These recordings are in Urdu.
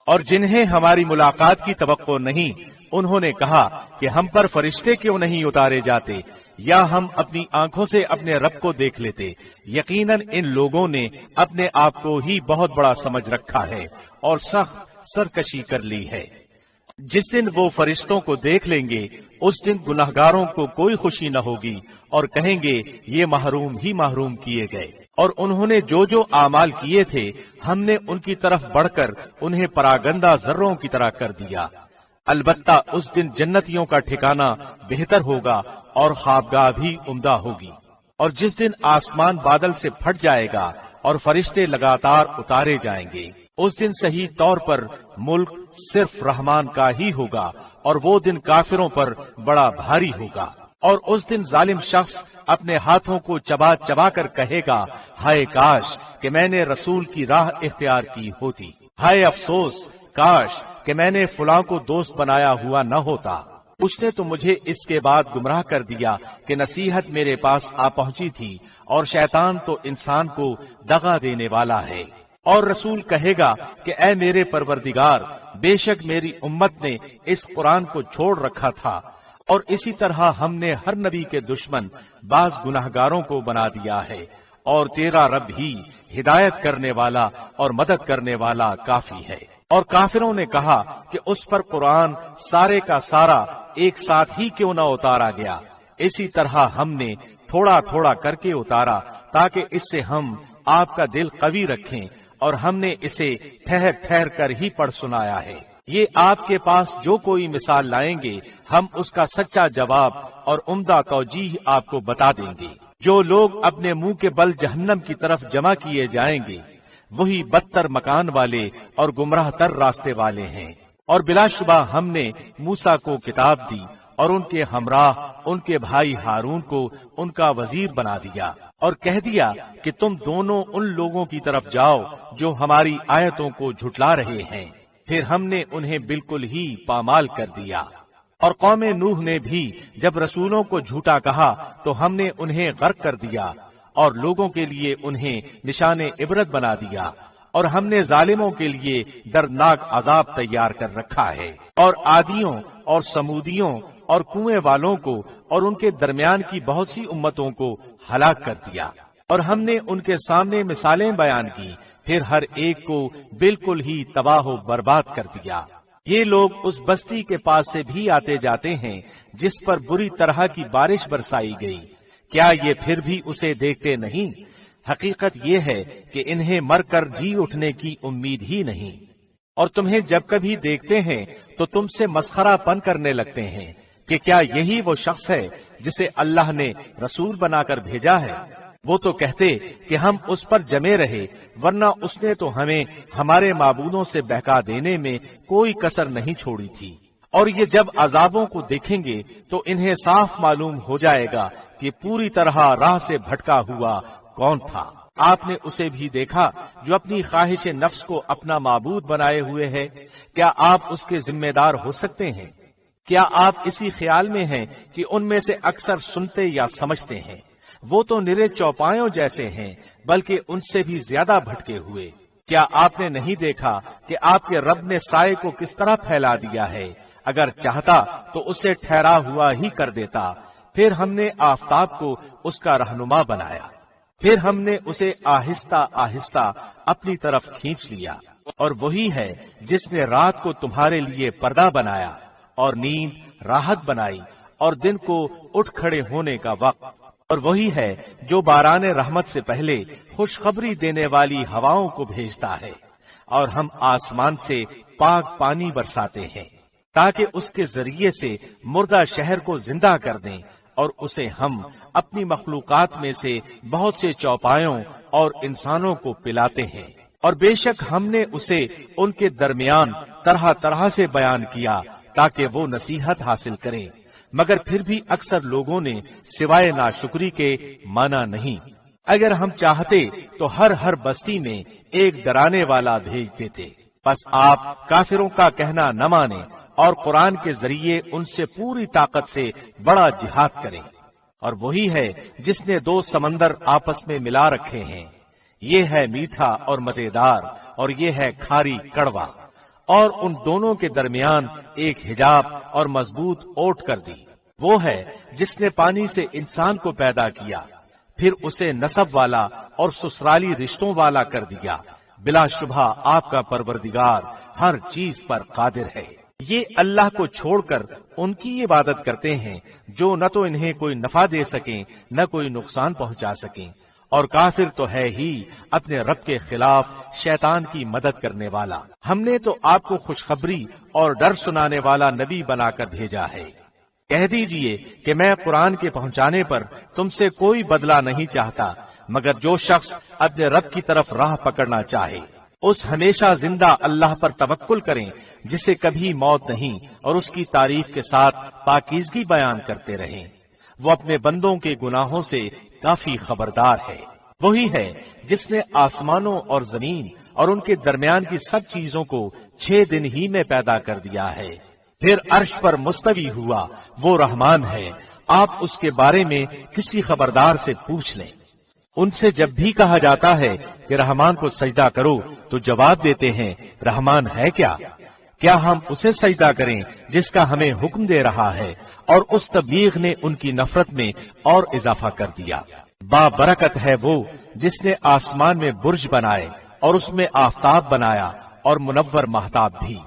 اور جنہیں ہماری ملاقات کی توقع نہیں، انہوں نے کہا کہ ہم پر فرشتے کیوں نہیں اتارے جاتے یا ہم اپنی آنکھوں سے اپنے رب کو دیکھ لیتے۔ یقیناً ان لوگوں نے اپنے آپ کو ہی بہت بڑا سمجھ رکھا ہے اور سخت سرکشی کر لی ہے۔ جس دن وہ فرشتوں کو دیکھ لیں گے اس دن گناہگاروں کو کوئی خوشی نہ ہوگی اور کہیں گے یہ محروم ہی محروم کیے گئے، اور انہوں نے جو جو اعمال کیے تھے ہم نے ان کی طرف بڑھ کر انہیں پراگندہ ذروں کی طرح کر دیا۔ البتہ اس دن جنتیوں کا ٹھکانہ بہتر ہوگا اور خوابگاہ بھی عمدہ ہوگی۔ اور جس دن آسمان بادل سے پھٹ جائے گا اور فرشتے لگاتار اتارے جائیں گے، اس دن صحیح طور پر ملک صرف رحمان کا ہی ہوگا، اور وہ دن کافروں پر بڑا بھاری ہوگا۔ اور اس دن ظالم شخص اپنے ہاتھوں کو چبا چبا کر کہے گا، ہائے کاش کہ میں نے رسول کی راہ اختیار کی ہوتی، ہائے افسوس کاش کہ میں نے فلاں کو دوست بنایا ہوا نہ ہوتا۔ اس نے تو مجھے اس کے بعد گمراہ کر دیا کہ نصیحت میرے پاس آ پہنچی تھی، اور شیطان تو انسان کو دغا دینے والا ہے۔ اور رسول کہے گا کہ اے میرے پروردگار، بے شک میری امت نے اس قرآن کو چھوڑ رکھا تھا، اور اسی طرح ہم نے ہر نبی کے دشمن بعض گناہگاروں کو بنا دیا ہے، اور تیرا رب ہی ہدایت کرنے والا اور مدد کرنے والا کافی ہے۔ اور کافروں نے کہا کہ اس پر قرآن سارے کا سارا ایک ساتھ ہی کیوں نہ اتارا گیا؟ اسی طرح ہم نے تھوڑا تھوڑا کر کے اتارا تاکہ اس سے ہم آپ کا دل قوی رکھیں، اور ہم نے اسے ٹھہر ٹھہر کر ہی پڑھ سنایا ہے۔ یہ آپ کے پاس جو کوئی مثال لائیں گے ہم اس کا سچا جواب اور عمدہ توجیہ آپ کو بتا دیں گے۔ جو لوگ اپنے منہ کے بل جہنم کی طرف جمع کیے جائیں گے وہی بدتر مکان والے اور گمراہ تر راستے والے ہیں۔ اور بلا شبہ ہم نے موسیٰ کو کتاب دی اور ان کے ہمراہ ان کے بھائی ہارون کو ان کا وزیر بنا دیا، اور کہہ دیا کہ تم دونوں ان لوگوں کی طرف جاؤ جو ہماری آیتوں کو جھٹلا رہے ہیں۔ پھر ہم نے انہیں بالکل ہی پامال کر دیا۔ اور قوم نوح نے بھی جب رسولوں کو جھوٹا کہا تو ہم نے انہیں غرق کر دیا، اور لوگوں کے لیے انہیں نشان عبرت بنا دیا، اور ہم نے ظالموں کے لیے دردناک عذاب تیار کر رکھا ہے۔ اور عادیوں اور سمودیوں اور کنویں والوں کو اور ان کے درمیان کی بہت سی امتوں کو ہلاک کر دیا، اور ہم نے ان کے سامنے مثالیں بیان کی، پھر ہر ایک کو بالکل ہی تباہ و برباد کر دیا۔ یہ لوگ اس بستی کے پاس سے بھی آتے جاتے ہیں جس پر بری طرح کی بارش برسائی گئی، کیا یہ پھر بھی اسے دیکھتے نہیں؟ حقیقت یہ ہے کہ انہیں مر کر جی اٹھنے کی امید ہی نہیں، اور تمہیں جب کبھی دیکھتے ہیں تو تم سے مسخرہ پن کرنے لگتے ہیں کہ کیا یہی وہ شخص ہے جسے اللہ نے رسول بنا کر بھیجا ہے؟ وہ تو کہتے کہ ہم اس پر جمے رہے، ورنہ اس نے تو ہمیں ہمارے معبودوں سے بہکا دینے میں کوئی کسر نہیں چھوڑی تھی۔ اور یہ جب عذابوں کو دیکھیں گے تو انہیں صاف معلوم ہو جائے گا کہ پوری طرح راہ سے بھٹکا ہوا کون تھا۔ آپ نے اسے بھی دیکھا جو اپنی خواہش نفس کو اپنا معبود بنائے ہوئے ہے، کیا آپ اس کے ذمہ دار ہو سکتے ہیں؟ کیا آپ اسی خیال میں ہیں کہ ان میں سے اکثر سنتے یا سمجھتے ہیں؟ وہ تو نرے چوپایوں جیسے ہیں، بلکہ ان سے بھی زیادہ بھٹکے ہوئے۔ کیا آپ نے نہیں دیکھا کہ آپ کے رب نے سائے کو کس طرح پھیلا دیا ہے؟ اگر چاہتا تو اسے ٹھہرا ہوا ہی کر دیتا۔ پھر ہم نے آفتاب کو اس کا رہنما بنایا، پھر ہم نے اسے آہستہ آہستہ اپنی طرف کھینچ لیا۔ اور وہی ہے جس نے رات کو تمہارے لیے پردہ بنایا اور نیند راحت بنائی اور دن کو اٹھ کھڑے ہونے کا وقت، اور وہی ہے جو باران رحمت سے پہلے خوشخبری دینے والی ہواؤں کو بھیجتا ہے، اور ہم آسمان سے پاک پانی برساتے ہیں تاکہ اس کے ذریعے سے مردہ شہر کو زندہ کر دیں، اور اسے ہم اپنی مخلوقات میں سے بہت سے چوپایوں اور انسانوں کو پلاتے ہیں۔ اور بے شک ہم نے اسے ان کے درمیان طرح طرح سے بیان کیا تاکہ وہ نصیحت حاصل کریں، مگر پھر بھی اکثر لوگوں نے سوائے ناشکری کے مانا نہیں۔ اگر ہم چاہتے تو ہر بستی میں ایک ڈرانے والا بھیج دیتے، بس آپ کافروں کا کہنا نہ مانیں اور قرآن کے ذریعے ان سے پوری طاقت سے بڑا جہاد کریں۔ اور وہی ہے جس نے دو سمندر آپس میں ملا رکھے ہیں، یہ ہے میٹھا اور مزیدار، اور یہ ہے کھاری کڑوا۔ اور ان دونوں کے درمیان ایک حجاب اور مضبوط اوٹ کر دی۔ وہ ہے جس نے پانی سے انسان کو پیدا کیا، پھر اسے نسب والا اور سسرالی رشتوں والا کر دیا۔ بلا شبہ آپ کا پروردگار ہر چیز پر قادر ہے۔ یہ اللہ کو چھوڑ کر ان کی عبادت کرتے ہیں جو نہ تو انہیں کوئی نفع دے سکیں نہ کوئی نقصان پہنچا سکیں، اور کافر تو ہے ہی اپنے رب کے خلاف شیطان کی مدد کرنے والا۔ ہم نے تو آپ کو خوشخبری اور ڈر سنانے والا نبی بنا کر بھیجا ہے۔ کہہ دیجئے کہ میں قرآن کے پہنچانے پر تم سے کوئی بدلہ نہیں چاہتا، مگر جو شخص اپنے رب کی طرف راہ پکڑنا چاہے اس ہمیشہ زندہ اللہ پر توکل کریں جسے کبھی موت نہیں، اور اس کی تعریف کے ساتھ پاکیزگی بیان کرتے رہیں۔ وہ اپنے بندوں کے گناہوں سے کافی خبردار ہے۔ وہی ہے جس نے آسمانوں اور زمین اور ان کے درمیان کی سب چیزوں کو 6 دن ہی میں پیدا کر دیا ہے، پھر عرش پر مستوی ہوا۔ وہ رحمان ہے، آپ اس کے بارے میں کسی خبردار سے پوچھ لیں۔ ان سے جب بھی کہا جاتا ہے کہ رحمان کو سجدہ کرو تو جواب دیتے ہیں رحمان ہے کیا ہم اسے سجدہ کریں جس کا ہمیں حکم دے رہا ہے؟ اور اس تبلیغ نے ان کی نفرت میں اور اضافہ کر دیا۔ بابرکت ہے وہ جس نے آسمان میں برج بنائے اور اس میں آفتاب بنایا اور منور مہتاب بھی،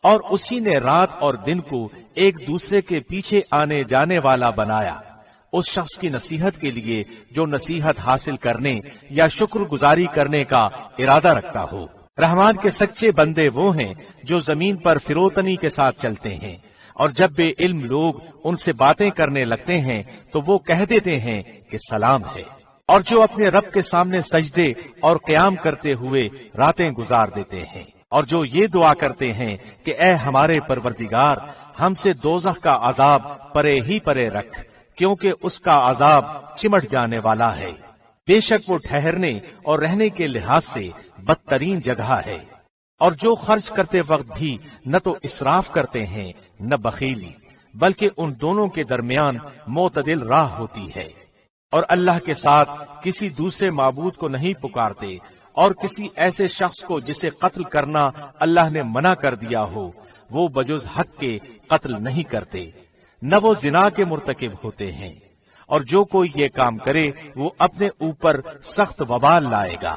اور اسی نے رات اور دن کو ایک دوسرے کے پیچھے آنے جانے والا بنایا۔ اس شخص کی نصیحت کے لیے جو نصیحت حاصل کرنے یا شکر گزاری کرنے کا ارادہ رکھتا ہو۔ رحمان کے سچے بندے وہ ہیں جو زمین پر فروتنی کے ساتھ چلتے ہیں، اور جب بے علم لوگ ان سے باتیں کرنے لگتے ہیں تو وہ کہہ دیتے ہیں کہ سلام ہے، اور جو اپنے رب کے سامنے سجدے اور قیام کرتے ہوئے راتیں گزار دیتے ہیں، اور جو یہ دعا کرتے ہیں کہ اے ہمارے پروردگار ہم سے دوزخ کا عذاب پرے ہی پرے رکھ، کیونکہ اس کا عذاب چمٹ جانے والا ہے۔ بے شک وہ ٹھہرنے اور رہنے کے لحاظ سے بدترین جگہ ہے۔ اور جو خرچ کرتے وقت بھی نہ تو اسراف کرتے ہیں نہ بخیلی، بلکہ ان دونوں کے درمیان معتدل راہ ہوتی ہے، اور اللہ کے ساتھ کسی دوسرے معبود کو نہیں پکارتے، اور کسی ایسے شخص کو جسے قتل کرنا اللہ نے منع کر دیا ہو وہ بجز حق کے قتل نہیں کرتے، نہ وہ زنا کے مرتکب ہوتے ہیں، اور جو کوئی یہ کام کرے وہ اپنے اوپر سخت وبال لائے گا۔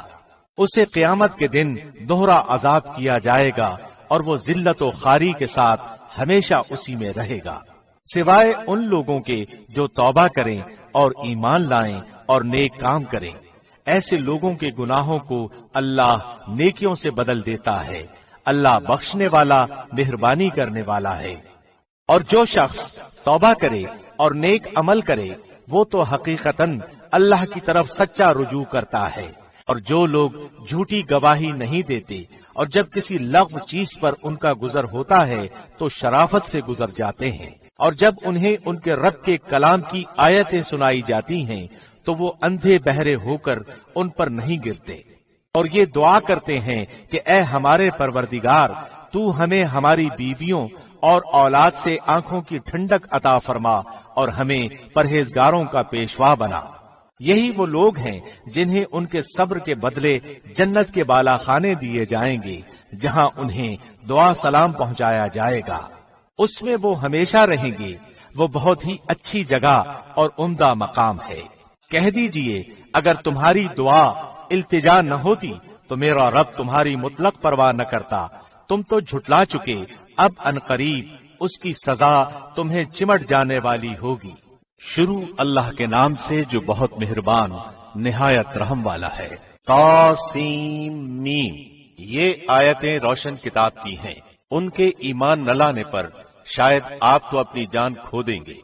اسے قیامت کے دن دوہرا عذاب کیا جائے گا، اور وہ ذلت و خواری کے ساتھ ہمیشہ اسی میں رہے گا، سوائے ان لوگوں کے جو توبہ کریں اور ایمان لائیں اور نیک کام کریں۔ ایسے لوگوں کے گناہوں کو اللہ نیکیوں سے بدل دیتا ہے۔ اللہ بخشنے والا مہربانی کرنے والا ہے۔ اور جو شخص توبہ کرے اور نیک عمل کرے وہ تو حقیقتاً اللہ کی طرف سچا رجوع کرتا ہے۔ اور جو لوگ جھوٹی گواہی نہیں دیتے اور جب کسی لغو چیز پر ان کا گزر ہوتا ہے تو شرافت سے گزر جاتے ہیں، اور جب انہیں ان کے رب کے کلام کی آیتیں سنائی جاتی ہیں تو وہ اندھے بہرے ہو کر ان پر نہیں گرتے، اور یہ دعا کرتے ہیں کہ اے ہمارے پروردگار تو ہمیں ہماری بیویوں اور اولاد سے آنکھوں کی ٹھنڈک عطا فرما اور ہمیں پرہیزگاروں کا پیشوا بنا۔ یہی وہ لوگ ہیں جنہیں ان کے صبر کے بدلے جنت کے بالا خانے دیے جائیں گے جہاں انہیں دعا سلام پہنچایا جائے گا، اس میں وہ ہمیشہ رہیں گے۔ وہ بہت ہی اچھی جگہ اور عمدہ مقام ہے۔ کہہ دیجئے اگر تمہاری دعا التجا نہ ہوتی تو میرا رب تمہاری مطلق پرواہ نہ کرتا، تم تو جھٹلا چکے، اب عنقریب اس کی سزا تمہیں چمٹ جانے والی ہوگی۔ شروع اللہ کے نام سے جو بہت مہربان نہایت رحم والا ہے۔ طاسیم میم، یہ آیتیں روشن کتاب کی ہیں، ان کے ایمان نہ لانے پر شاید آپ تو اپنی جان کھو دیں گے۔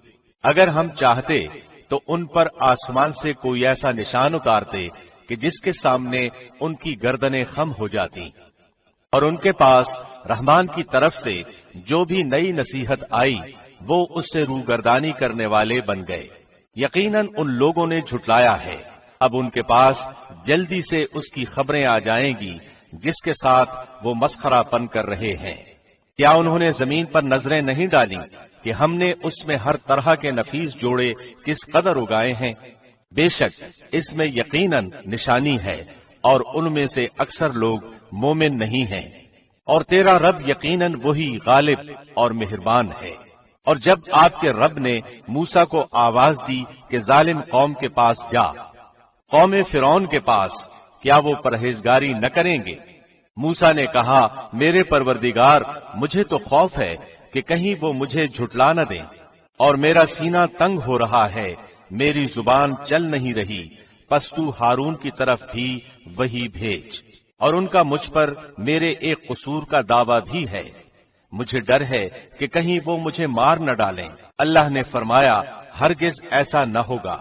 اگر ہم چاہتے تو ان پر آسمان سے کوئی ایسا نشان اتارتے کہ جس کے سامنے ان کی گردنیں خم ہو جاتی، اور ان کے پاس رحمان کی طرف سے جو بھی نئی نصیحت آئی وہ اس سے روگردانی کرنے والے بن گئے۔ یقیناً ان لوگوں نے جھٹلایا ہے، اب ان کے پاس جلدی سے اس کی خبریں آ جائیں گی جس کے ساتھ وہ مسخرہ پن کر رہے ہیں۔ کیا انہوں نے زمین پر نظریں نہیں ڈالی کہ ہم نے اس میں ہر طرح کے نفیس جوڑے کس قدر اگائے ہیں؟ بے شک اس میں یقیناً نشانی ہے، اور ان میں سے اکثر لوگ مومن نہیں ہیں۔ اور تیرا رب یقیناً وہی غالب اور مہربان ہے۔ اور جب آپ کے رب نے موسیٰ کو آواز دی کہ ظالم قوم کے پاس جا، قوم فرعون کے پاس، کیا وہ پرہیزگاری نہ کریں گے؟ موسیٰ نے کہا، میرے پروردگار، مجھے تو خوف ہے کہ کہیں وہ مجھے جھٹلا نہ دیں، اور میرا سینہ تنگ ہو رہا ہے، میری زبان چل نہیں رہی، پس تو ہارون کی طرف بھی وہی بھیج، اور ان کا مجھ پر میرے ایک قصور کا دعویٰ بھی ہے، مجھے ڈر ہے کہ کہیں وہ مجھے مار نہ ڈالیں۔ اللہ نے فرمایا، ہرگز ایسا نہ ہوگا،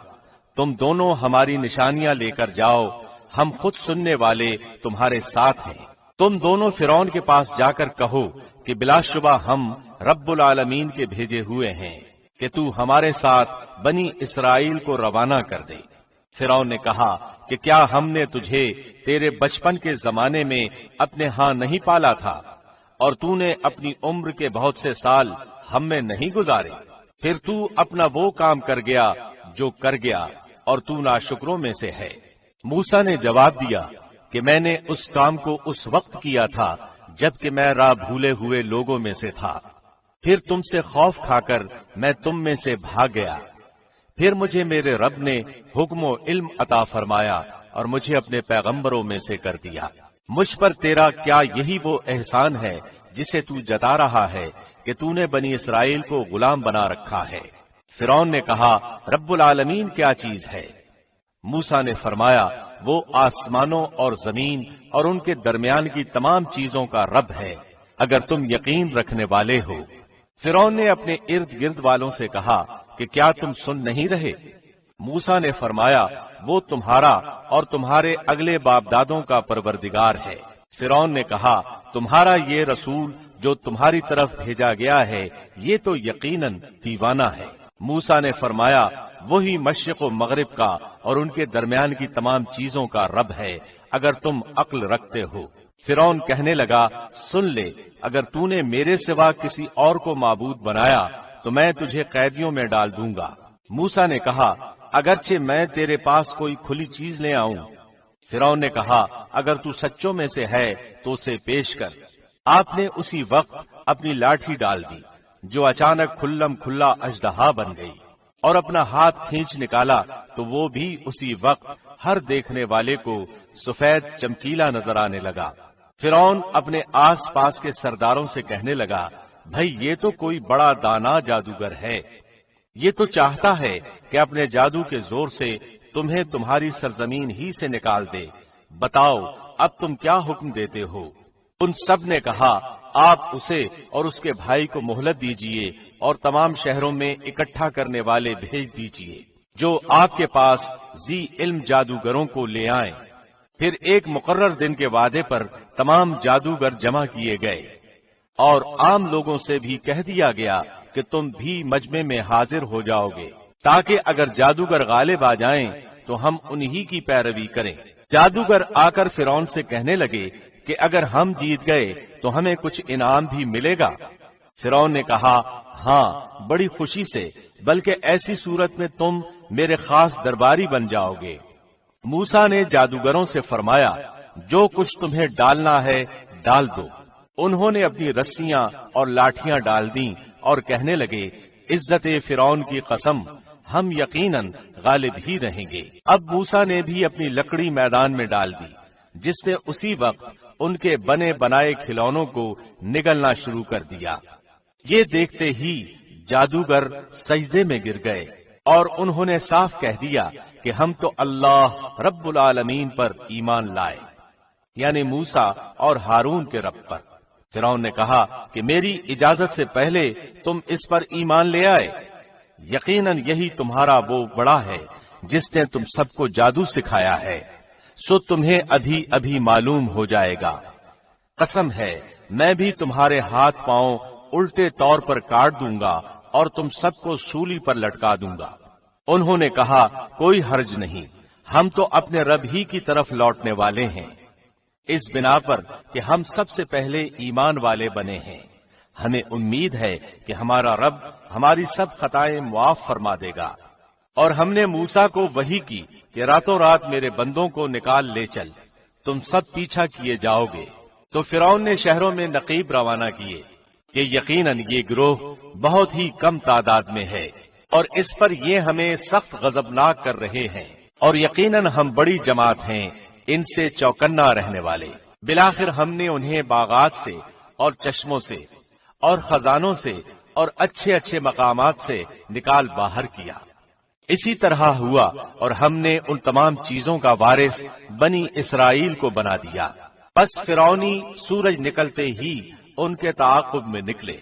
تم دونوں ہماری نشانیاں لے کر جاؤ، ہم خود سننے والے تمہارے ساتھ ہیں۔ تم دونوں فرعون کے پاس جا کر کہو کہ بلا شبہ ہم رب العالمین کے بھیجے ہوئے ہیں، کہ تو ہمارے ساتھ بنی اسرائیل کو روانہ کر دے۔ فرعون نے کہا کہ کیا ہم نے تجھے تیرے بچپن کے زمانے میں اپنے ہاں نہیں پالا تھا، اور تو نے اپنی عمر کے بہت سے سال ہم میں نہیں گزارے؟ پھر تو اپنا وہ کام کر گیا جو کر گیا، اور تو ناشکروں میں سے ہے۔ موسیٰ نے جواب دیا کہ میں نے اس کام کو اس وقت کیا تھا جبکہ میں راہ بھولے ہوئے لوگوں میں سے تھا، پھر تم سے خوف کھا کر میں تم میں سے بھاگ گیا، پھر مجھے میرے رب نے حکم و علم عطا فرمایا اور مجھے اپنے پیغمبروں میں سے کر دیا۔ مجھ پر تیرا کیا یہی وہ احسان ہے جسے تو جتا رہا ہے کہ تو نے بنی اسرائیل کو غلام بنا رکھا ہے؟ فرعون نے کہا، رب العالمین کیا چیز ہے؟ موسیٰ نے فرمایا، وہ آسمانوں اور زمین اور ان کے درمیان کی تمام چیزوں کا رب ہے، اگر تم یقین رکھنے والے ہو۔ فرعون نے اپنے ارد گرد والوں سے کہا کہ کیا تم سن نہیں رہے؟ موسیٰ نے فرمایا، وہ تمہارا اور تمہارے اگلے باپ دادوں کا پروردگار ہے۔ فرعون نے کہا، تمہارا یہ رسول جو تمہاری طرف بھیجا گیا ہے یہ تو یقیناً دیوانہ ہے۔ موسیٰ نے فرمایا، وہی مشرق و مغرب کا اور ان کے درمیان کی تمام چیزوں کا رب ہے، اگر تم عقل رکھتے ہو۔ فرعون کہنے لگا، سن لے، اگر تو نے میرے سوا کسی اور کو معبود بنایا تو میں تجھے قیدیوں میں ڈال دوں گا۔ موسیٰ نے کہا، اگرچہ میں تیرے پاس کوئی کھلی چیز لے آؤں۔ فرعون نے کہا، اگر تو سچوں میں سے ہے تو اسے پیش کر۔ آپ نے اسی وقت اپنی لاٹھی ڈال دی جو اچانک کھلم کھلا اژدہا بن گئی، اور اپنا ہاتھ کھینچ نکالا تو وہ بھی اسی وقت ہر دیکھنے والے کو سفید چمکیلا نظر آنے لگا۔ فرعون اپنے آس پاس کے سرداروں سے کہنے لگا، بھئی یہ تو کوئی بڑا دانا جادوگر ہے، یہ تو چاہتا ہے کہ اپنے جادو کے زور سے تمہیں تمہاری سرزمین ہی سے نکال دے، بتاؤ اب تم کیا حکم دیتے ہو؟ ان سب نے کہا، آپ اسے اور اس کے بھائی کو مہلت دیجئے اور تمام شہروں میں اکٹھا کرنے والے بھیج دیجئے جو آپ کے پاس ذی علم جادوگروں کو لے آئیں۔ پھر ایک مقرر دن کے وعدے پر تمام جادوگر جمع کیے گئے، اور عام لوگوں سے بھی کہہ دیا گیا کہ تم بھی مجمع میں حاضر ہو جاؤ گے، تاکہ اگر جادوگر غالب آ جائیں تو ہم انہی کی پیروی کریں۔ جادوگر آ کر فرعون سے کہنے لگے کہ اگر ہم جیت گئے تو ہمیں کچھ انعام بھی ملے گا۔ فرعون نے کہا، ہاں بڑی خوشی سے، بلکہ ایسی صورت میں تم میرے خاص درباری بن جاؤ گے۔ موسیٰ نے جادوگروں سے فرمایا، جو کچھ تمہیں ڈالنا ہے ڈال دو۔ انہوں نے اپنی رسیاں اور لاٹھیاں ڈال دیں اور کہنے لگے، عزت فرعون کی قسم، ہم یقیناً غالب ہی رہیں گے۔ اب موسیٰ نے بھی اپنی لکڑی میدان میں ڈال دی، جس نے اسی وقت ان کے بنے بنائے کھلونوں کو نگلنا شروع کر دیا۔ یہ دیکھتے ہی جادوگر سجدے میں گر گئے اور انہوں نے صاف کہہ دیا کہ ہم تو اللہ رب العالمین پر ایمان لائے، یعنی موسیٰ اور ہارون کے رب پر۔ فرعون نے کہا کہ میری اجازت سے پہلے تم اس پر ایمان لے آئے، یقیناً یہی تمہارا وہ بڑا ہے جس نے تم سب کو جادو سکھایا ہے، سو تمہیں ابھی ابھی معلوم ہو جائے گا۔ قسم ہے میں بھی تمہارے ہاتھ پاؤں الٹے طور پر کاٹ دوں گا اور تم سب کو سولی پر لٹکا دوں گا۔ انہوں نے کہا، کوئی حرج نہیں، ہم تو اپنے رب ہی کی طرف لوٹنے والے ہیں، اس بنا پر کہ ہم سب سے پہلے ایمان والے بنے ہیں، ہمیں امید ہے کہ ہمارا رب ہماری سب خطائیں معاف فرما دے گا۔ اور ہم نے موسیٰ کو وحی کی کہ راتوں رات میرے بندوں کو نکال لے چل، تم سب پیچھا کیے جاؤ گے۔ تو فرعون نے شہروں میں نقیب روانہ کیے کہ یقیناً یہ گروہ بہت ہی کم تعداد میں ہے اور اس پر یہ ہمیں سخت غضبناک کر رہے ہیں، اور یقیناً ہم بڑی جماعت ہیں ان سے چوکنا رہنے والے۔ بالآخر ہم نے انہیں باغات سے اور چشموں سے اور خزانوں سے اور اچھے اچھے مقامات سے نکال باہر کیا۔ اسی طرح ہوا اور ہم نے ان تمام چیزوں کا وارث بنی اسرائیل کو بنا دیا۔ پس فرعونی سورج نکلتے ہی ان کے تعاقب میں نکلے۔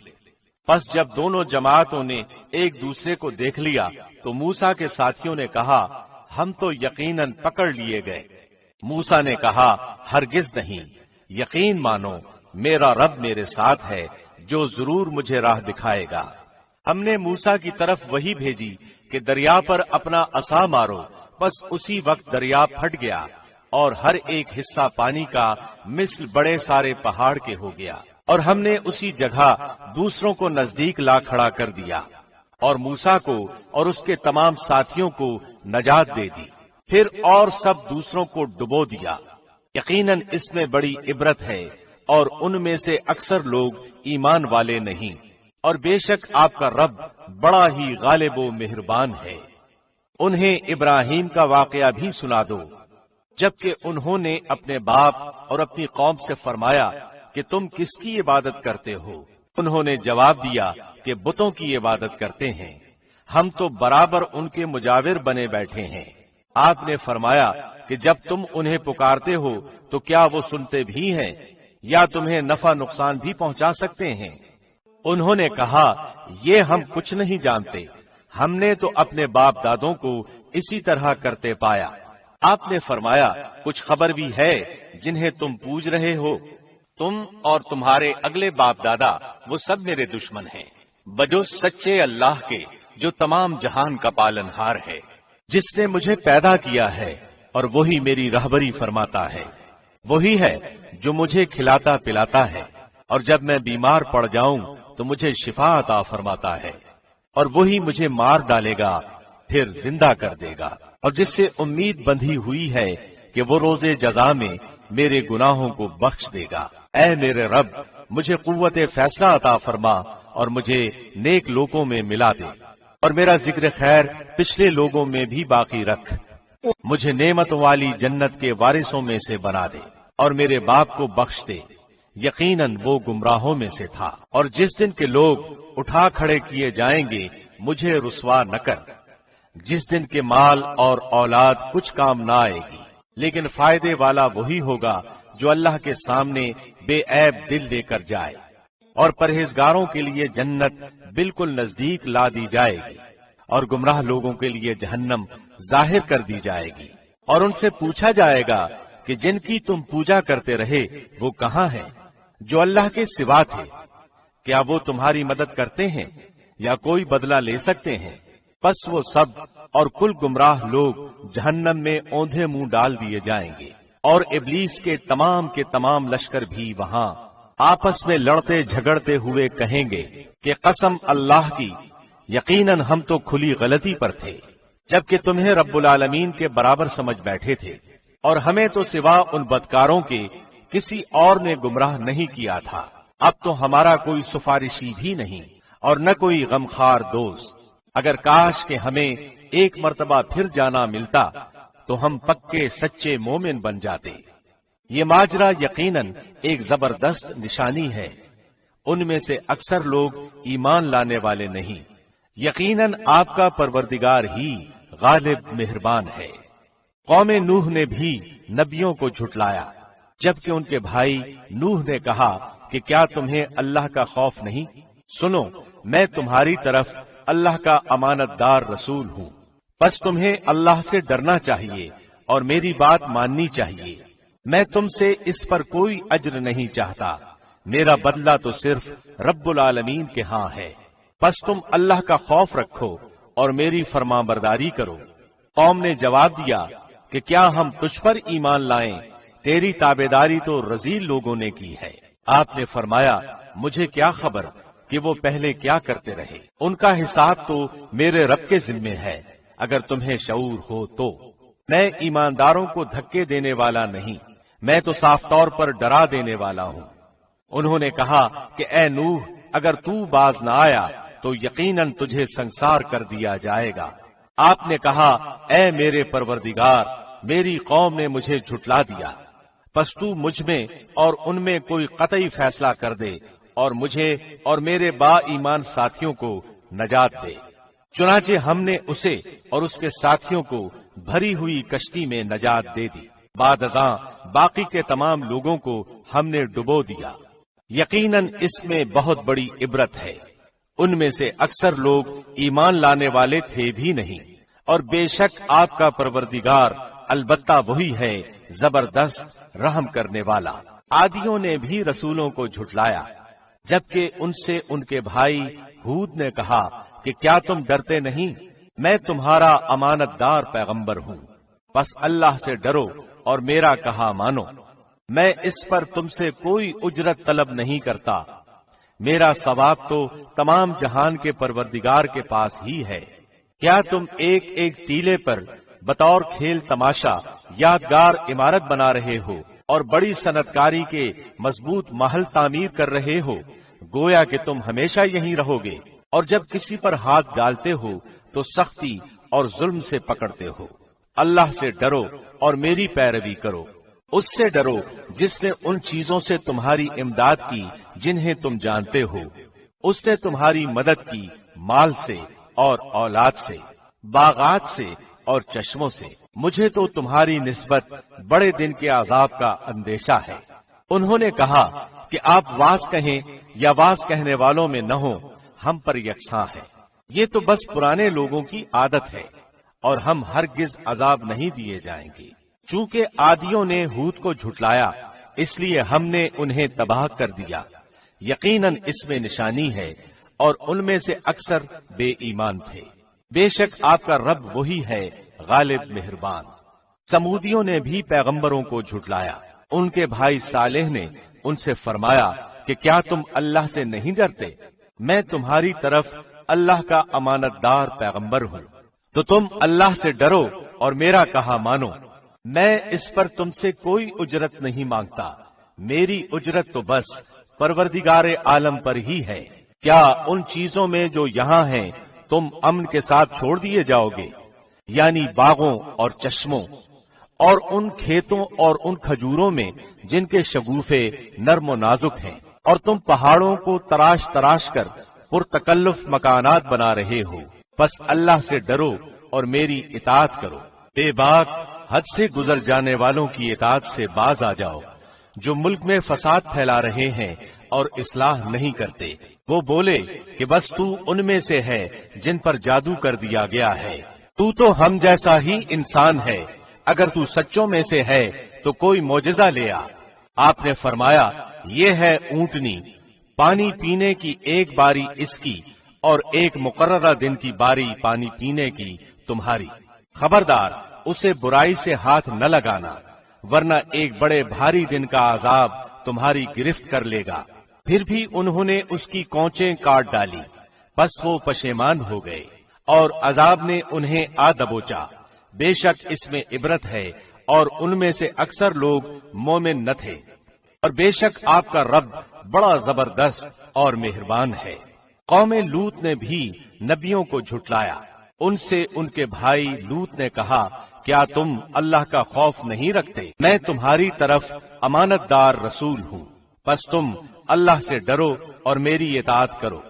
پس جب دونوں جماعتوں نے ایک دوسرے کو دیکھ لیا تو موسیٰ کے ساتھیوں نے کہا، ہم تو یقیناً پکڑ لیے گئے۔ موسیٰ نے کہا، ہرگز نہیں، یقین مانو میرا رب میرے ساتھ ہے جو ضرور مجھے راہ دکھائے گا۔ ہم نے موسیٰ کی طرف وہی بھیجی کہ دریا پر اپنا عصا مارو، بس اسی وقت دریا پھٹ گیا اور ہر ایک حصہ پانی کا مثل بڑے سارے پہاڑ کے ہو گیا، اور ہم نے اسی جگہ دوسروں کو نزدیک لا کھڑا کر دیا اور موسیٰ کو اور اس کے تمام ساتھیوں کو نجات دے دی، پھر اور سب دوسروں کو ڈبو دیا۔ یقیناً اس میں بڑی عبرت ہے اور ان میں سے اکثر لوگ ایمان والے نہیں، اور بے شک آپ کا رب بڑا ہی غالب و مہربان ہے۔ انہیں ابراہیم کا واقعہ بھی سنا دو، جبکہ انہوں نے اپنے باپ اور اپنی قوم سے فرمایا کہ تم کس کی عبادت کرتے ہو؟ انہوں نے جواب دیا کہ بتوں کی عبادت کرتے ہیں، ہم تو برابر ان کے مجاور بنے بیٹھے ہیں۔ آپ نے فرمایا کہ جب تم انہیں پکارتے ہو تو کیا وہ سنتے بھی ہیں یا تمہیں نفع نقصان بھی پہنچا سکتے ہیں؟ انہوں نے کہا، یہ ہم کچھ نہیں جانتے، ہم نے تو اپنے باپ دادوں کو اسی طرح کرتے پایا۔ آپ نے فرمایا، کچھ خبر بھی ہے جنہیں تم پوج رہے ہو؟ تم اور تمہارے اگلے باپ دادا وہ سب میرے دشمن ہیں، بجز سچے اللہ کے جو تمام جہان کا پالنہار ہے، جس نے مجھے پیدا کیا ہے اور وہی میری رہبری فرماتا ہے، وہی ہے جو مجھے کھلاتا پلاتا ہے، اور جب میں بیمار پڑ جاؤں تو مجھے شفا عطا فرماتا ہے، اور وہی مجھے مار ڈالے گا پھر زندہ کر دے گا، اور جس سے امید بندھی ہوئی ہے کہ وہ روز جزا میں میرے گناہوں کو بخش دے گا۔ اے میرے رب، مجھے قوت فیصلہ عطا فرما اور مجھے نیک لوگوں میں ملا دے، اور میرا ذکر خیر پچھلے لوگوں میں بھی باقی رکھ، مجھے نعمت والی جنت کے وارثوں میں سے بنا دے، اور میرے باپ کو بخش دے، یقیناً وہ گمراہوں میں سے تھا۔ اور جس دن کے لوگ اٹھا کھڑے کیے جائیں گے مجھے رسوا نہ کر، جس دن کے مال اور اولاد کچھ کام نہ آئے گی، لیکن فائدے والا وہی ہوگا جو اللہ کے سامنے بے عیب دل لے کر جائے، اور پرہیزگاروں کے لیے جنت بالکل نزدیک لا دی جائے گی، اور گمراہ لوگوں کے لیے جہنم ظاہر کر دی جائے گی، اور ان سے پوچھا جائے گا کہ جن کی تم پوجا کرتے رہے وہ کہاں ہیں جو اللہ کے سوا تھے؟ کیا وہ تمہاری مدد کرتے ہیں یا کوئی بدلہ لے سکتے ہیں؟ پس وہ سب اور کل گمراہ لوگ جہنم میں اوندھے منہ ڈال دیے جائیں گے، اور ابلیس کے تمام لشکر بھی وہاں آپس میں لڑتے جھگڑتے ہوئے کہیں گے کہ قسم اللہ کی، یقیناً ہم تو کھلی غلطی پر تھے، جبکہ تمہیں رب العالمین کے برابر سمجھ بیٹھے تھے، اور ہمیں تو سوا ان بدکاروں کے کسی اور نے گمراہ نہیں کیا تھا۔ اب تو ہمارا کوئی سفارشی بھی نہیں اور نہ کوئی غمخوار دوست، اگر کاش کہ ہمیں ایک مرتبہ پھر جانا ملتا تو ہم پکے سچے مومن بن جاتے۔ یہ ماجرا یقیناً ایک زبردست نشانی ہے، ان میں سے اکثر لوگ ایمان لانے والے نہیں، یقیناً آپ کا پروردگار ہی غالب مہربان ہے۔ قوم نوح نے بھی نبیوں کو جھٹلایا، جبکہ ان کے بھائی نوح نے کہا کہ کیا تمہیں اللہ کا خوف نہیں؟ سنو، میں تمہاری طرف اللہ کا امانت دار رسول ہوں، بس تمہیں اللہ سے ڈرنا چاہیے اور میری بات ماننی چاہیے۔ میں تم سے اس پر کوئی اجر نہیں چاہتا، میرا بدلہ تو صرف رب العالمین کے ہاں ہے، بس تم اللہ کا خوف رکھو اور میری فرمانبرداری کرو۔ قوم نے جواب دیا کہ کیا ہم تجھ پر ایمان لائیں؟ تیری تابعداری تو رذیل لوگوں نے کی ہے۔ آپ نے فرمایا، مجھے کیا خبر کہ وہ پہلے کیا کرتے رہے، ان کا حساب تو میرے رب کے ذمے ہے، اگر تمہیں شعور ہو تو۔ میں ایمانداروں کو دھکے دینے والا نہیں، میں تو صاف طور پر ڈرا دینے والا ہوں۔ انہوں نے کہا کہ اے نوح، اگر تو باز نہ آیا تو یقیناً تجھے سنسار کر دیا جائے گا۔ آپ نے کہا اے میرے پروردگار، میری قوم نے مجھے جھٹلا دیا، پس تو مجھ میں اور ان میں کوئی قطعی فیصلہ کر دے اور مجھے اور میرے با ایمان ساتھیوں کو نجات دے۔ چنانچہ ہم نے اسے اور اس کے ساتھیوں کو بھری ہوئی کشتی میں نجات دے دی، بعد ازاں باقی کے تمام لوگوں کو ہم نے ڈبو دیا۔ یقیناً اس میں بہت بڑی عبرت ہے، ان میں سے اکثر لوگ ایمان لانے والے تھے بھی نہیں، اور بے شک آپ کا پروردگار البتہ وہی ہے زبردست رحم کرنے والا۔ عادیوں نے بھی رسولوں کو جھٹلایا، جبکہ ان سے ان کے بھائی ہود نے کہا کہ کیا تم ڈرتے نہیں؟ میں تمہارا امانت دار پیغمبر ہوں، بس اللہ سے ڈرو اور میرا کہا مانو۔ میں اس پر تم سے کوئی اجرت طلب نہیں کرتا، میرا ثواب تو تمام جہان کے پروردگار کے پاس ہی ہے۔ کیا تم ایک ایک ٹیلے پر بطور کھیل تماشا یادگار عمارت بنا رہے ہو اور بڑی صنعت کاری کے مضبوط محل تعمیر کر رہے ہو، گویا کہ تم ہمیشہ یہیں رہو گے، اور جب کسی پر ہاتھ ڈالتے ہو تو سختی اور ظلم سے پکڑتے ہو۔ اللہ سے ڈرو اور میری پیروی کرو، اس سے ڈرو جس نے ان چیزوں سے تمہاری امداد کی جنہیں تم جانتے ہو، اس نے تمہاری مدد کی مال سے اور اولاد سے، باغات سے اور چشموں سے۔ مجھے تو تمہاری نسبت بڑے دن کے عذاب کا اندیشہ ہے۔ انہوں نے کہا کہ آپ واز کہیں یا واز کہنے والوں میں نہ ہوں، ہم پر یکساں ہے۔ یہ تو بس پرانے لوگوں کی عادت ہے، اور ہم ہرگز عذاب نہیں دیے جائیں گے۔ چونکہ عادیوں نے ہود کو جھٹلایا، اس لیے ہم نے انہیں تباہ کر دیا۔ یقیناً اس میں نشانی ہے، اور ان میں سے اکثر بے ایمان تھے۔ بے شک آپ کا رب وہی ہے غالب مہربان۔ سمودیوں نے بھی پیغمبروں کو جھٹلایا۔ ان کے بھائی صالح نے ان سے فرمایا کہ کیا تم اللہ سے نہیں ڈرتے؟ میں تمہاری طرف اللہ کا امانت دار پیغمبر ہوں، تو تم اللہ سے ڈرو اور میرا کہا مانو۔ میں اس پر تم سے کوئی اجرت نہیں مانگتا، میری اجرت تو بس پروردگار عالم پر ہی ہے۔ کیا ان چیزوں میں جو یہاں ہیں تم امن کے ساتھ چھوڑ دیے جاؤ گے، یعنی باغوں اور چشموں، اور ان کھیتوں اور ان کھجوروں میں جن کے شگوفے نرم و نازک ہیں، اور تم پہاڑوں کو تراش تراش کر پرتکلف مکانات بنا رہے ہو؟ بس اللہ سے ڈرو اور میری اطاعت کرو۔ بے باک حد سے گزر جانے والوں کی اطاعت سے باز آ جاؤ، جو ملک میں فساد پھیلا رہے ہیں اور اصلاح نہیں کرتے۔ وہ بولے کہ بس تو ان میں سے ہے جن پر جادو کر دیا گیا ہے، تو ہم جیسا ہی انسان ہے، اگر تو سچوں میں سے ہے تو کوئی معجزہ لے آ۔ آپ نے فرمایا یہ ہے اونٹنی، پانی پینے کی ایک باری اس کی اور ایک مقررہ دن کی باری پانی پینے کی تمہاری۔ خبردار اسے برائی سے ہاتھ نہ لگانا، ورنہ ایک بڑے بھاری دن کا عذاب تمہاری گرفت کر لے گا۔ پھر بھی انہوں نے اس کی کونچیں کاٹ ڈالی، بس وہ پشیمان ہو گئے، اور عذاب نے انہیں آ دبوچا۔ بے شک اس میں عبرت ہے، اور ان میں سے اکثر لوگ مومن نہ تھے، اور بے شک آپ کا رب بڑا زبردست اور مہربان ہے۔ قوم لوط نے بھی نبیوں کو جھٹلایا۔ ان سے ان کے بھائی لوط نے کہا کیا تم اللہ کا خوف نہیں رکھتے؟ میں تمہاری طرف امانت دار رسول ہوں، بس تم اللہ سے ڈرو اور میری اطاعت کرو۔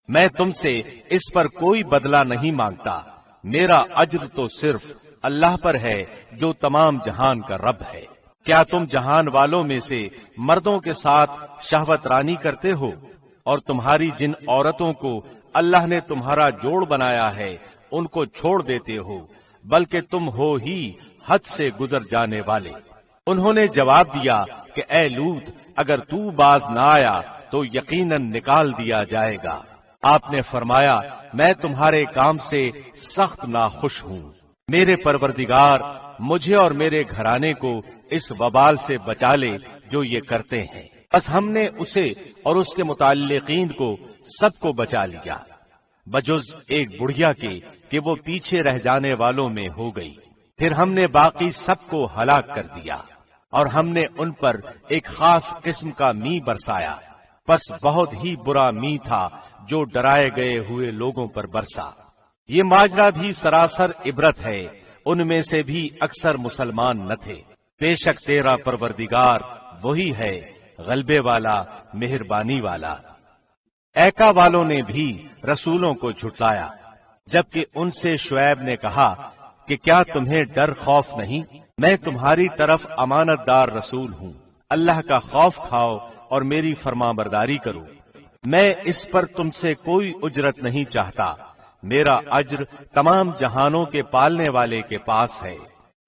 میں تم سے اس پر کوئی بدلہ نہیں مانگتا، میرا اجر تو صرف اللہ پر ہے جو تمام جہان کا رب ہے۔ کیا تم جہان والوں میں سے مردوں کے ساتھ شہوت رانی کرتے ہو، اور تمہاری جن عورتوں کو اللہ نے تمہارا جوڑ بنایا ہے ان کو چھوڑ دیتے ہو، بلکہ تم ہو ہی حد سے گزر جانے والے۔ انہوں نے جواب دیا کہ اے لوط، اگر تو باز نہ آیا تو یقیناً نکال دیا جائے گا۔ آپ نے فرمایا میں تمہارے کام سے سخت ناخوش ہوں، میرے پروردگار مجھے اور میرے گھرانے کو اس وبال سے بچا لے جو یہ کرتے ہیں۔ بس ہم نے اسے اور اس کے متعلقین کو سب کو بچا لیا، بجز ایک بڑھیا کے کہ وہ پیچھے رہ جانے والوں میں ہو گئی۔ پھر ہم نے باقی سب کو ہلاک کر دیا۔ اور ہم نے ان پر ایک خاص قسم کا می برسایا، پس بہت ہی برا می تھا جو ڈرائے گئے ہوئے لوگوں پر برسا۔ یہ ماجرا بھی سراسر عبرت ہے، ان میں سے بھی اکثر مسلمان نہ تھے۔ بے شک تیرا پروردگار وہی ہے، غلبے والا، مہربانی والا۔ ایکا والوں نے بھی رسولوں کو جھٹلایا، جبکہ ان سے شعیب نے کہا کہ کیا تمہیں ڈر خوف نہیں؟ میں تمہاری طرف امانت دار رسول ہوں، اللہ کا خوف کھاؤ اور میری فرما برداری کرو۔ میں اس پر تم سے کوئی اجرت نہیں چاہتا، میرا اجر تمام جہانوں کے پالنے والے کے پاس ہے۔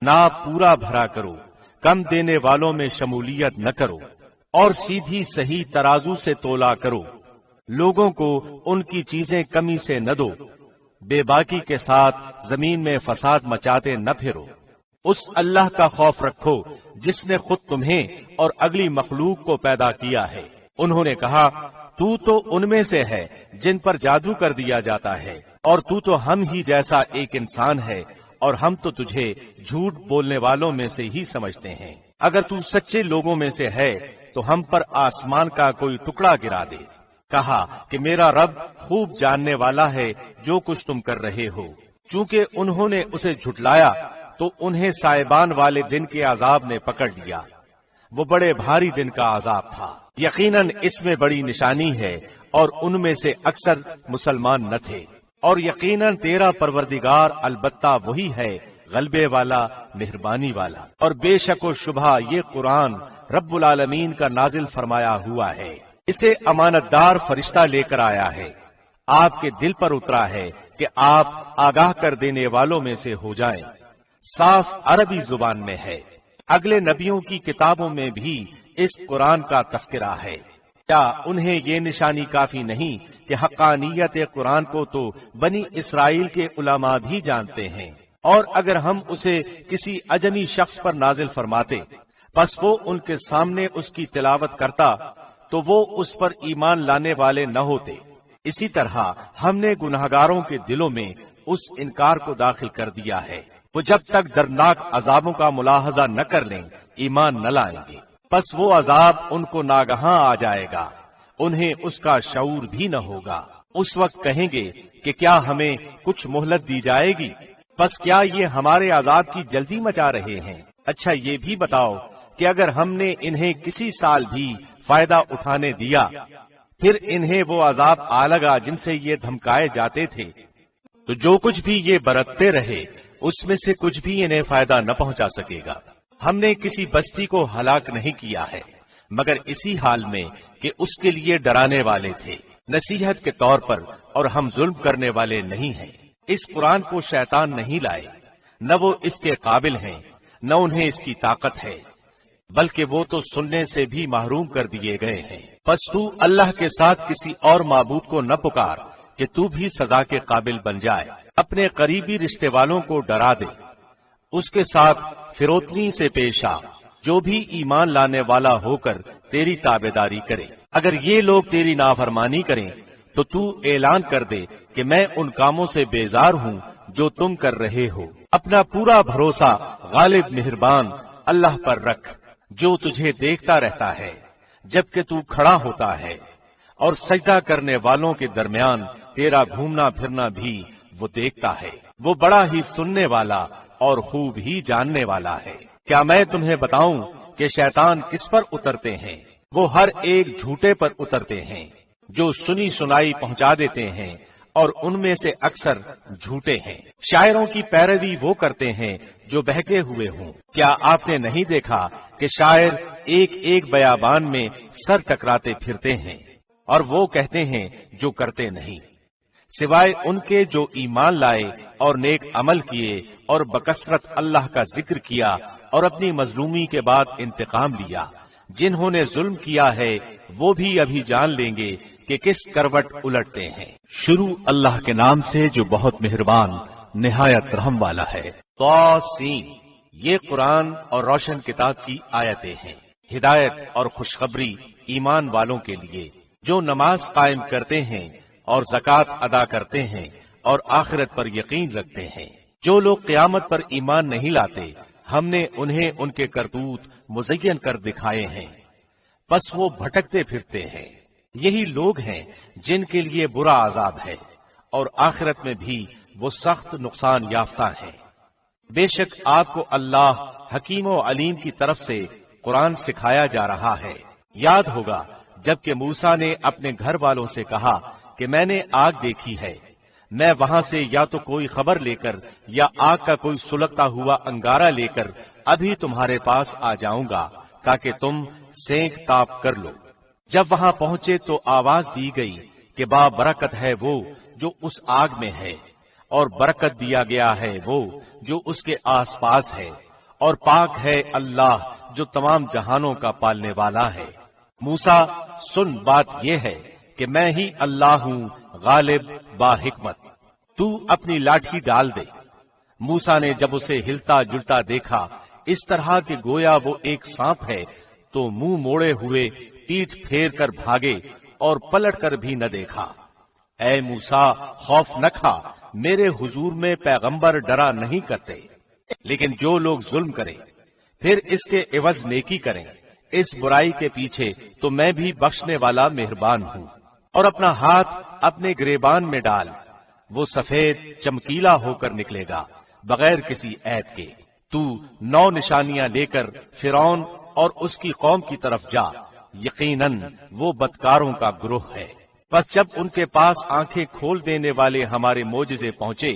ناپ پورا بھرا کرو، کم دینے والوں میں شمولیت نہ کرو، اور سیدھی صحیح ترازو سے تولا کرو۔ لوگوں کو ان کی چیزیں کمی سے نہ دو، بے باکی کے ساتھ زمین میں فساد مچاتے نہ پھرو۔ اس اللہ کا خوف رکھو جس نے خود تمہیں اور اگلی مخلوق کو پیدا کیا ہے۔ انہوں نے کہا تو ان میں سے ہے جن پر جادو کر دیا جاتا ہے، اور تو ہم ہی جیسا ایک انسان ہے، اور ہم تو تجھے جھوٹ بولنے والوں میں سے ہی سمجھتے ہیں۔ اگر تو سچے لوگوں میں سے ہے تو ہم پر آسمان کا کوئی ٹکڑا گرا دے۔ کہا کہ میرا رب خوب جاننے والا ہے جو کچھ تم کر رہے ہو۔ چونکہ انہوں نے اسے جھٹلایا تو انہیں سائبان والے دن کے عذاب نے پکڑ لیا، وہ بڑے بھاری دن کا عذاب تھا۔ یقیناً اس میں بڑی نشانی ہے، اور ان میں سے اکثر مسلمان نہ تھے۔ اور یقیناً تیرا پروردگار البتہ وہی ہے، غلبے والا، مہربانی والا۔ اور بے شک و شبہ یہ قرآن رب العالمین کا نازل فرمایا ہوا ہے، اسے امانت دار فرشتہ لے کر آیا ہے، آپ کے دل پر اترا ہے کہ آپ آگاہ کر دینے والوں میں سے ہو جائیں۔ صاف عربی زبان میں ہے۔ اگلے نبیوں کی کتابوں میں بھی اس قرآن کا تذکرہ ہے۔ کیا انہیں یہ نشانی کافی نہیں کہ حقانیت قرآن کو تو بنی اسرائیل کے علماء بھی جانتے ہیں، اور اگر ہم اسے کسی اجمی شخص پر نازل فرماتے پس وہ ان کے سامنے اس کی تلاوت کرتا تو وہ اس پر ایمان لانے والے نہ ہوتے۔ اسی طرح ہم نے گناہگاروں کے دلوں میں اس انکار کو داخل کر دیا ہے، وہ جب تک دردناک عذابوں کا ملاحظہ نہ کر لیں ایمان نہ لائیں گے۔ پس وہ عذاب ان کو ناگہاں آ جائے گا، انہیں اس کا شعور بھی نہ ہوگا۔ اس وقت کہیں گے کہ کیا ہمیں کچھ مہلت دی جائے گی؟ پس کیا یہ ہمارے عذاب کی جلدی مچا رہے ہیں؟ اچھا یہ بھی بتاؤ کہ اگر ہم نے انہیں کسی سال بھی فائدہ اٹھانے دیا پھر انہیں وہ عذاب آ لگا جن سے یہ دھمکائے جاتے تھے، تو جو کچھ بھی یہ برتتے رہے اس میں سے کچھ بھی انہیں فائدہ نہ پہنچا سکے گا۔ ہم نے کسی بستی کو ہلاک نہیں کیا ہے مگر اسی حال میں کہ اس کے لیے ڈرانے والے تھے، نصیحت کے طور پر، اور ہم ظلم کرنے والے نہیں ہیں۔ اس قرآن کو شیطان نہیں لائے، نہ وہ اس کے قابل ہیں، نہ انہیں اس کی طاقت ہے، بلکہ وہ تو سننے سے بھی محروم کر دیے گئے ہیں۔ پس تو اللہ کے ساتھ کسی اور معبود کو نہ پکار کہ تو بھی سزا کے قابل بن جائے۔ اپنے قریبی رشتے والوں کو ڈرا دے، اس کے ساتھ فروتنی سے پیش آ، جو بھی ایمان لانے والا ہو کر تیری تابعداری کرے۔ اگر یہ لوگ تیری نافرمانی کریں تو اعلان کر دے کہ میں ان کاموں سے بیزار ہوں جو تم کر رہے ہو۔ اپنا پورا بھروسہ غالب مہربان اللہ پر رکھ جو تجھے دیکھتا رہتا ہے جبکہ تو کھڑا ہوتا ہے، اور سجدہ کرنے والوں کے درمیان تیرا گھومنا پھرنا بھی وہ دیکھتا ہے۔ وہ بڑا ہی سننے والا اور خوب ہی جاننے والا ہے۔ کیا میں تمہیں بتاؤں کہ شیطان کس پر اترتے ہیں؟ وہ ہر ایک جھوٹے پر اترتے ہیں جو سنی سنائی پہنچا دیتے ہیں، اور ان میں سے اکثر جھوٹے ہیں۔ شاعروں کی پیروی وہ کرتے ہیں جو بہکے ہوئے ہوں۔ کیا آپ نے نہیں دیکھا کہ شاعر ایک ایک بیابان میں سر ٹکراتے پھرتے ہیں، اور وہ کہتے ہیں جو کرتے نہیں، سوائے ان کے جو ایمان لائے اور نیک عمل کیے اور بکثرت اللہ کا ذکر کیا اور اپنی مظلومی کے بعد انتقام لیا۔ جنہوں نے ظلم کیا ہے وہ بھی ابھی جان لیں گے کہ کس کروٹ الٹتے ہیں۔ شروع اللہ کے نام سے جو بہت مہربان نہایت رحم والا ہے۔ طاسین، یہ قرآن اور روشن کتاب کی آیتیں ہیں، ہدایت اور خوشخبری ایمان والوں کے لیے جو نماز قائم کرتے ہیں اور زکوٰۃ ادا کرتے ہیں اور آخرت پر یقین رکھتے ہیں۔ جو لوگ قیامت پر ایمان نہیں لاتے ہم نے انہیں ان کے کرتوت مزین کر دکھائے ہیں، بس وہ بھٹکتے پھرتے ہیں۔ یہی لوگ ہیں جن کے لیے برا عذاب ہے، اور آخرت میں بھی وہ سخت نقصان یافتہ ہیں۔ بے شک آپ کو اللہ حکیم و علیم کی طرف سے قرآن سکھایا جا رہا ہے۔ یاد ہوگا جبکہ موسیٰ نے اپنے گھر والوں سے کہا کہ میں نے آگ دیکھی ہے، میں وہاں سے یا تو کوئی خبر لے کر یا آگ کا کوئی سلگتا ہوا انگارہ لے کر ابھی تمہارے پاس آ جاؤں گا تاکہ تم سینک تاپ کر لو۔ جب وہاں پہنچے تو آواز دی گئی کہ با برکت ہے وہ جو اس آگ میں ہے، اور برکت دیا گیا ہے وہ جو اس کے آس پاس ہے، اور پاک ہے اللہ جو تمام جہانوں کا پالنے والا ہے۔ موسیٰ سن، بات یہ ہے کہ میں ہی اللہ ہوں غالب با حکمت، تو اپنی لاٹھی ڈال دے۔ موسیٰ نے جب اسے ہلتا جلتا دیکھا اس طرح کہ گویا وہ ایک سانپ ہے، تو منہ موڑے ہوئے پیٹھ پھیر کر بھاگے اور پلٹ کر بھی نہ دیکھا۔ اے موسیٰ، خوف نہ کھا، میرے حضور میں پیغمبر ڈرا نہیں کرتے، لیکن جو لوگ ظلم کریں پھر اس کے عوض نیکی کریں، اس برائی کے پیچھے تو میں بھی بخشنے والا مہربان ہوں۔ اور اپنا ہاتھ اپنے گریبان میں ڈال، وہ سفید چمکیلا ہو کر نکلے گا بغیر کسی عیب کے۔ تو 9 نشانیاں لے کر فرعون اور اس کی قوم کی طرف جا، یقیناً وہ بدکاروں کا گروہ ہے۔ بس جب ان کے پاس آنکھیں کھول دینے والے ہمارے معجزے پہنچے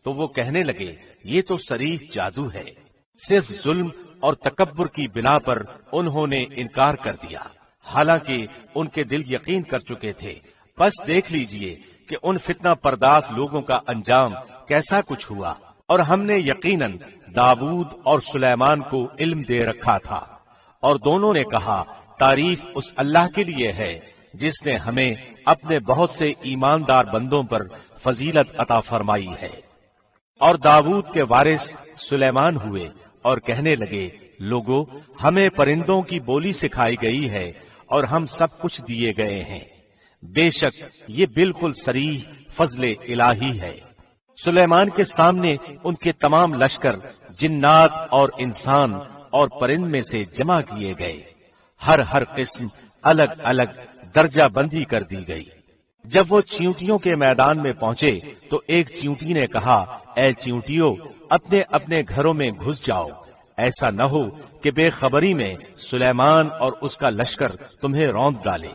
تو وہ کہنے لگے یہ تو صریح جادو ہے۔ صرف ظلم اور تکبر کی بنا پر انہوں نے انکار کر دیا، حالانکہ ان کے دل یقین کر چکے تھے۔ بس دیکھ لیجئے کہ ان فتنہ پرداز لوگوں کا انجام کیسا کچھ ہوا۔ اور ہم نے یقیناً داؤد اور سلیمان کو علم دے رکھا تھا، اور دونوں نے کہا تعریف اس اللہ کے لیے ہے جس نے ہمیں اپنے بہت سے ایماندار بندوں پر فضیلت عطا فرمائی ہے۔ اور داؤد کے وارث سلیمان ہوئے اور کہنے لگے لوگو، ہمیں پرندوں کی بولی سکھائی گئی ہے اور ہم سب کچھ دیے گئے ہیں۔ بے شک یہ بالکل صریح فضل الہی ہے۔ سلیمان کے سامنے ان کے تمام لشکر جنات اور انسان اور پرند میں سے جمع کیے گئے، ہر قسم الگ الگ درجہ بندی کر دی گئی۔ جب وہ چیونٹیوں کے میدان میں پہنچے تو ایک چیونٹی نے کہا اے چیونٹیوں، اپنے اپنے گھروں میں گھس جاؤ، ایسا نہ ہو کہ بے خبری میں سلیمان اور اس کا لشکر تمہیں روند ڈالے۔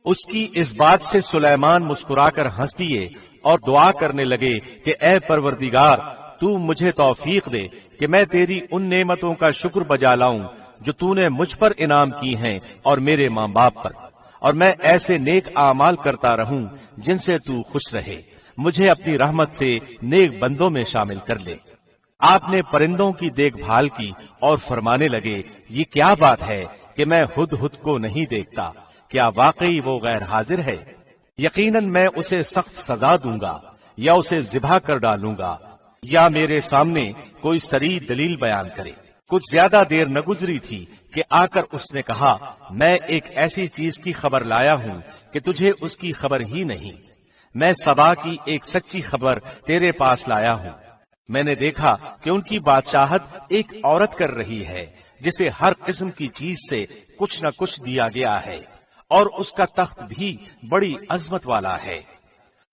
اس کی اس بات سے سلیمان مسکرا کر ہنس دیے اور دعا کرنے لگے کہ اے پروردگار، تو مجھے توفیق دے کہ میں تیری ان نعمتوں کا شکر بجا لاؤں جو تو نے مجھ پر انعام کی ہیں اور میرے ماں باپ پر، اور میں ایسے نیک اعمال کرتا رہوں جن سے تو خوش رہے۔ مجھے اپنی رحمت سے نیک بندوں میں شامل کر لے۔ آپ نے پرندوں کی دیکھ بھال کی اور فرمانے لگے یہ کیا بات ہے کہ میں ہدہد کو نہیں دیکھتا، کیا واقعی وہ غیر حاضر ہے؟ یقیناً میں اسے سخت سزا دوں گا، یا اسے ذبح کر ڈالوں گا، یا میرے سامنے کوئی صریح دلیل بیان کرے۔ کچھ زیادہ دیر نہ گزری تھی کہ آ کر اس نے کہا میں ایک ایسی چیز کی خبر لایا ہوں کہ تجھے اس کی خبر ہی نہیں۔ میں سبا کی ایک سچی خبر تیرے پاس لایا ہوں۔ میں نے دیکھا کہ ان کی بادشاہت ایک عورت کر رہی ہے جسے ہر قسم کی چیز سے کچھ نہ کچھ دیا گیا ہے، اور اس کا تخت بھی بڑی عظمت والا ہے۔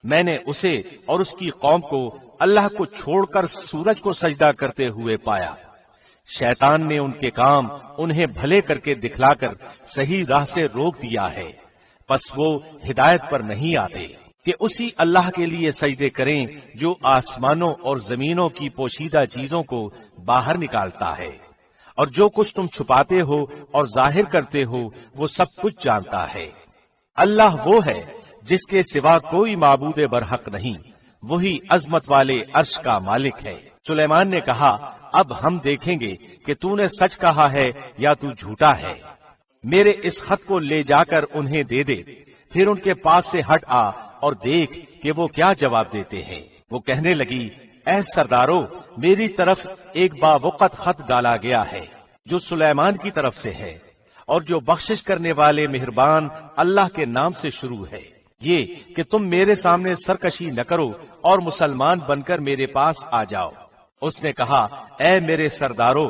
میں نے اسے اور اس کی قوم کو اللہ کو چھوڑ کر سورج کو سجدہ کرتے ہوئے پایا۔ شیطان نے ان کے کام انہیں بھلے کر کے دکھلا کر صحیح راہ سے روک دیا ہے، پس وہ ہدایت پر نہیں آتے کہ اسی اللہ کے لیے سجدے کریں جو آسمانوں اور زمینوں کی پوشیدہ چیزوں کو باہر نکالتا ہے، اور جو کچھ تم چھپاتے ہو اور ظاہر کرتے ہو وہ سب کچھ جانتا ہے۔ اللہ وہ ہے جس کے سوا کوئی معبود برحق نہیں، وہی عظمت والے عرش کا مالک ہے۔ سلیمان نے کہا اب ہم دیکھیں گے کہ تو نے سچ کہا ہے یا تو جھوٹا ہے۔ میرے اس خط کو لے جا کر انہیں دے دے، پھر ان کے پاس سے ہٹ آ اور دیکھ کہ وہ کیا جواب دیتے ہیں۔ وہ کہنے لگی اے سردارو، میری طرف ایک باوقت خط ڈالا گیا ہے جو سلیمان کی طرف سے ہے، اور جو بخشش کرنے والے مہربان اللہ کے نام سے شروع ہے، یہ کہ تم میرے سامنے سرکشی نہ کرو اور مسلمان بن کر میرے پاس آ جاؤ۔ اس نے کہا اے میرے سردارو،